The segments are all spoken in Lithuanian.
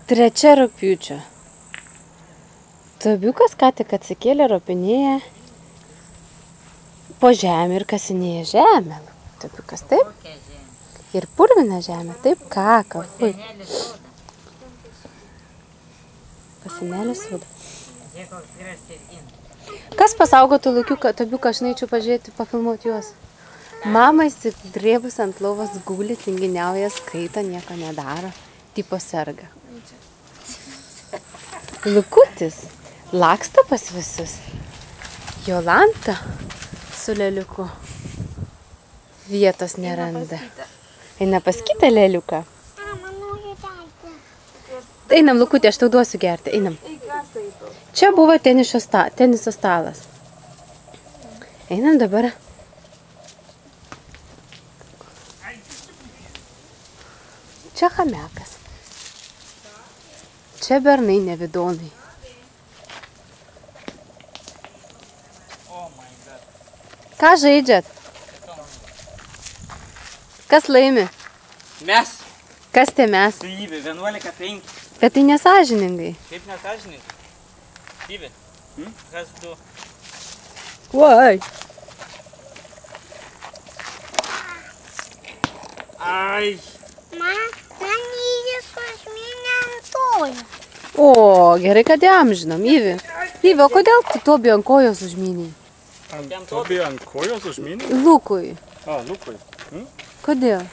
3 rugpjūčio. Tobiukas ką tik atsikėlė, ropinėja po žemę ir kasinėja žemę. Tobiukas, taip? Ir purvina žemę, taip, kaka. Kasinėlis soda. Kas pasaugotų Lukiuką, Tobiuką, aš neičiau pažiūrėti, pafilmuoti juos. Mama įsidrėbus ant lovos guli, tinginiauja, skaito, nieko nedaro. Tipo serga. Lukutis laksto pas visus. Jolanta su leliuku vietos neranda. Eina pas kitą leliuką. Einam, Lukutė, aš tau duosiu gerti. Einam. Čia buvo teniso stalas. Einam dabar. Čia chamekas. Čia bernai nevidonai. Ką žaidžiat? Kas laimi? Mes. Kas tie mes? Lyvi, 11-5. Bet tai nesąžiningai. Kaip nesąžiningai? Lyvi. Kas tu? Oi. Ai. Man jis užmynė ant kojų. O, gerai, kad įamžinom. Įvi, o kodėl tu Tobi ant kojos užmynei? Tobi ant kojos užmynė? Lukui. A, Lukui. Kodėl?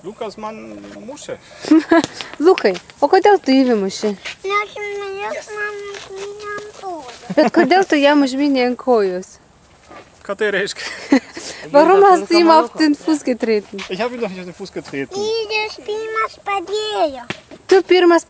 Lukas man mušė. Lukai, o kodėl tu Įvi muši? Nes jis man užmynė ant kojų. Bet kodėl tu jam užmynei ant kojos? Ką tai reiškia? Warum hast du ihm auf den Fuß getreten? Ich habe ihm doch nicht auf den Fuß getreten. Jis pirmas padėjo. Tu pirmas